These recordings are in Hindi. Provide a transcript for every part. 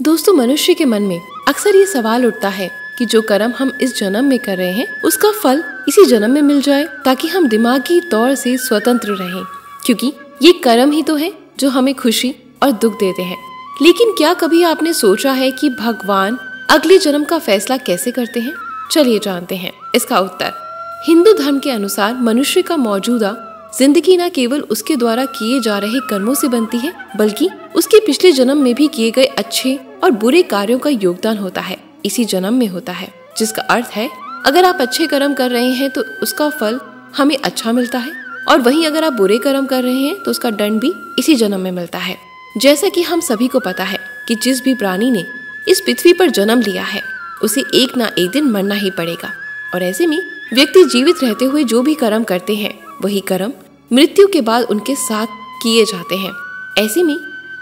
दोस्तों, मनुष्य के मन में अक्सर ये सवाल उठता है कि जो कर्म हम इस जन्म में कर रहे हैं उसका फल इसी जन्म में मिल जाए ताकि हम दिमागी तौर से स्वतंत्र रहें, क्योंकि ये कर्म ही तो है जो हमें खुशी और दुख देते हैं। लेकिन क्या कभी आपने सोचा है कि भगवान अगले जन्म का फैसला कैसे करते हैं? चलिए जानते हैं इसका उत्तर। हिंदू धर्म के अनुसार मनुष्य का मौजूदा जिंदगी न केवल उसके द्वारा किए जा रहे कर्मों से बनती है, बल्कि उसके पिछले जन्म में भी किए गए अच्छे और बुरे कार्यों का योगदान होता है, इसी जन्म में होता है। जिसका अर्थ है अगर आप अच्छे कर्म कर रहे हैं तो उसका फल हमें अच्छा मिलता है, और वहीं अगर आप बुरे कर्म कर रहे हैं तो उसका दंड भी इसी जन्म में मिलता है। जैसा कि हम सभी को पता है कि जिस भी प्राणी ने इस पृथ्वी पर जन्म लिया है उसे एक ना एक दिन मरना ही पड़ेगा, और ऐसे में व्यक्ति जीवित रहते हुए जो भी कर्म करते हैं वही कर्म मृत्यु के बाद उनके साथ किए जाते हैं। ऐसे में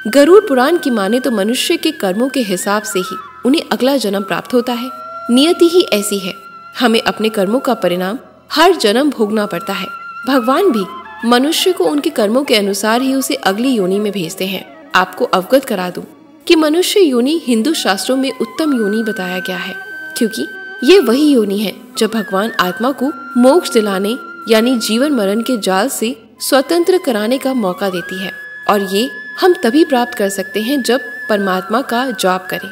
गरुड़ पुराण की माने तो मनुष्य के कर्मों के हिसाब से ही उन्हें अगला जन्म प्राप्त होता है। नियति ही ऐसी है, हमें अपने कर्मों का परिणाम हर जन्म भोगना पड़ता है। भगवान भी मनुष्य को उनके कर्मों के अनुसार ही उसे अगली योनि में भेजते हैं। आपको अवगत करा दूं कि मनुष्य योनि हिंदू शास्त्रों में उत्तम योनि बताया गया है, क्योंकि ये वही योनि है जब भगवान आत्मा को मोक्ष दिलाने यानी जीवन मरण के जाल से स्वतंत्र कराने का मौका देती है, और ये हम तभी प्राप्त कर सकते हैं जब परमात्मा का जाप करें,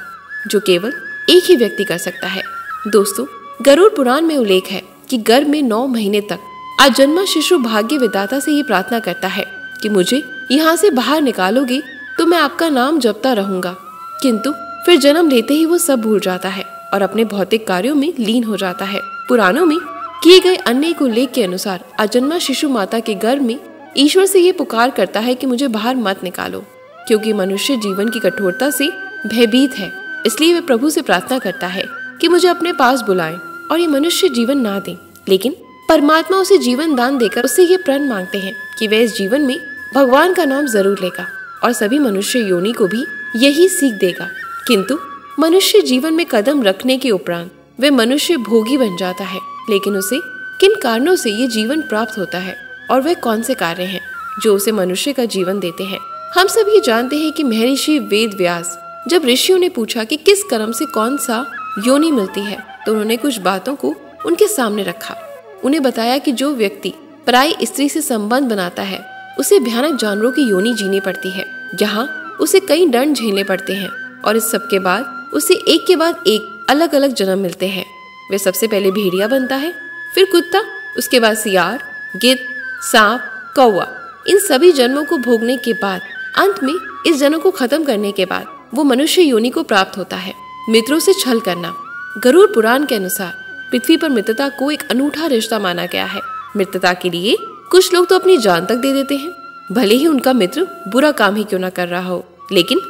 जो केवल एक ही व्यक्ति कर सकता है। दोस्तों, गरुड़ पुराण में उल्लेख है कि गर्भ में 9 महीने तक अजन्मा शिशु भाग्य विधाता से ये प्रार्थना करता है कि मुझे यहाँ से बाहर निकालोगे तो मैं आपका नाम जपता रहूंगा, किंतु फिर जन्म लेते ही वो सब भूल जाता है और अपने भौतिक कार्यों में लीन हो जाता है। पुराणों में किए गए अनेक उल्लेख के अनुसार अजन्मा शिशु माता के गर्भ में ईश्वर से ये पुकार करता है कि मुझे बाहर मत निकालो, क्योंकि मनुष्य जीवन की कठोरता से भयभीत है। इसलिए वे प्रभु से प्रार्थना करता है कि मुझे अपने पास बुलाएं और ये मनुष्य जीवन ना दें। लेकिन परमात्मा उसे जीवन दान देकर उससे ये प्रण मांगते हैं कि वह इस जीवन में भगवान का नाम जरूर लेगा और सभी मनुष्य योनि को भी यही सीख देगा। किंतु मनुष्य जीवन में कदम रखने के उपरांत वे मनुष्य भोगी बन जाता है। लेकिन उसे किन कारणों से ये जीवन प्राप्त होता है और वे कौन से कार्य हैं जो उसे मनुष्य का जीवन देते हैं? हम सब ये जानते हैं कि महर्षि वेद व्यास जब ऋषियों ने पूछा कि किस कर्म से कौन सा योनि मिलती है, तो उन्होंने कुछ बातों को उनके सामने रखा। उन्हें बताया कि जो व्यक्ति पराई स्त्री से संबंध बनाता है उसे भयानक जानवरों की योनि जीनी पड़ती है, जहाँ उसे कई दंड झेलने पड़ते हैं, और इस सब के बाद उसे एक के बाद एक अलग अलग जन्म मिलते हैं। वे सबसे पहले भेड़िया बनता है, फिर कुत्ता, उसके बाद सियार, गिद्ध, सांप, कौवा। इन सभी जन्मों को भोगने के बाद अंत में इस जन्म को खत्म करने के बाद वो मनुष्य योनि को प्राप्त होता है। मित्रों से छल करना। गरुड़ पुराण के अनुसार पृथ्वी पर मित्रता को एक अनूठा रिश्ता माना गया है। मित्रता के लिए कुछ लोग तो अपनी जान तक दे देते हैं, भले ही उनका मित्र बुरा काम ही क्यों ना कर रहा हो। लेकिन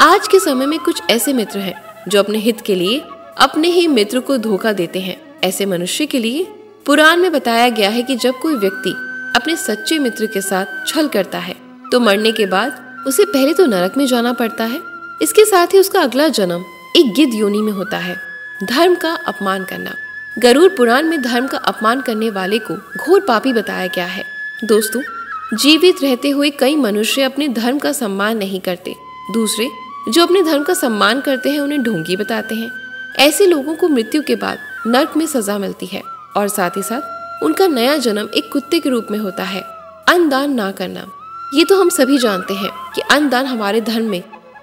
आज के समय में कुछ ऐसे मित्र हैं जो अपने हित के लिए अपने ही मित्र को धोखा देते हैं। ऐसे मनुष्य के लिए पुराण में बताया गया है कि जब कोई व्यक्ति अपने सच्चे मित्र के साथ छल करता है तो मरने के बाद उसे पहले तो नरक में जाना पड़ता है, इसके साथ ही उसका अगला जन्म एक गिद्ध योनि में होता है। धर्म का अपमान करना। गरुड़ पुराण में धर्म का अपमान करने वाले को घोर पापी बताया गया है। दोस्तों, जीवित रहते हुए कई मनुष्य अपने धर्म का सम्मान नहीं करते, दूसरे जो अपने धर्म का सम्मान करते हैं उन्हें ढोंगी बताते हैं। ऐसे लोगों को मृत्यु के बाद नरक में सजा मिलती है, और साथ ही साथ उनका नया जन्म एक कुत्ते के रूप में होता है। अन्नदान ना करना। ये तो हम सभी जानते हैं कि अन्नदान हमारे धर्म में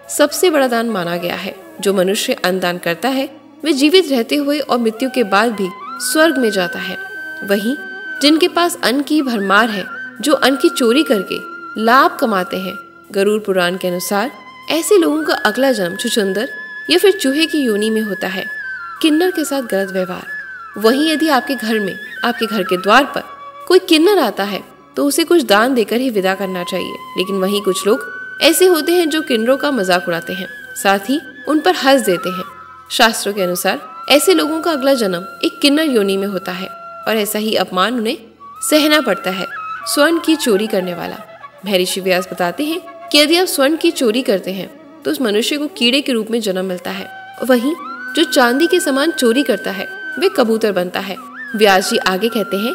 सबसे बड़ा दान माना गया है। जो मनुष्य अन्नदान करता है वे जीवित रहते हुए और मृत्यु के बाद भी स्वर्ग में जाता है। वहीं जिनके पास अन्न की भरमार है, जो अन्न की चोरी करके लाभ कमाते हैं, गरुड़ पुराण के अनुसार ऐसे लोगों का अगला जन्म छुछुंदर या फिर चूहे की योनि में होता है। किन्नर के साथ गलत व्यवहार। वहीं यदि आपके घर में, आपके घर के द्वार पर कोई किन्नर आता है तो उसे कुछ दान देकर ही विदा करना चाहिए। लेकिन वहीं कुछ लोग ऐसे होते हैं जो किन्नरों का मजाक उड़ाते हैं, साथ ही उन पर हंस देते हैं। शास्त्रों के अनुसार ऐसे लोगों का अगला जन्म एक किन्नर योनि में होता है, और ऐसा ही अपमान उन्हें सहना पड़ता है। स्वर्ण की चोरी करने वाला। महर्षि व्यास बताते हैं कि यदि आप स्वर्ण की चोरी करते हैं तो उस मनुष्य को कीड़े के रूप में जन्म मिलता है। वहीं जो चांदी के समान चोरी करता है वे कबूतर बनता है। व्यास जी आगे कहते हैं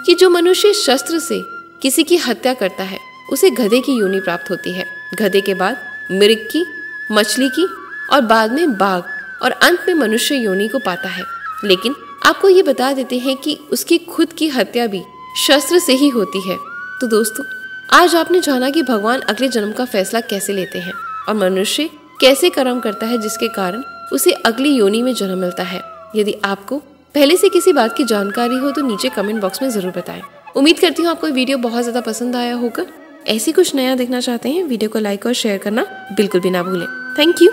कि जो मनुष्य शस्त्र से किसी की हत्या करता है उसे गधे की योनि प्राप्त होती है। गधे के बाद मृग की, मछली की और बाद में बाघ और अंत में मनुष्य योनि को पाता है। लेकिन आपको ये बता देते हैं कि उसकी खुद की हत्या भी शस्त्र से ही होती है। तो दोस्तों, आज आपने जाना कि भगवान अगले जन्म का फैसला कैसे लेते हैं और मनुष्य कैसे कर्म करता है जिसके कारण उसे अगली योनि में जन्म मिलता है। यदि आपको पहले से किसी बात की जानकारी हो तो नीचे कमेंट बॉक्स में जरूर बताएं। उम्मीद करती हूँ आपको वीडियो बहुत ज्यादा पसंद आया होगा। ऐसी कुछ नया देखना चाहते हैं, वीडियो को लाइक और शेयर करना बिल्कुल भी ना भूलें। Thank you.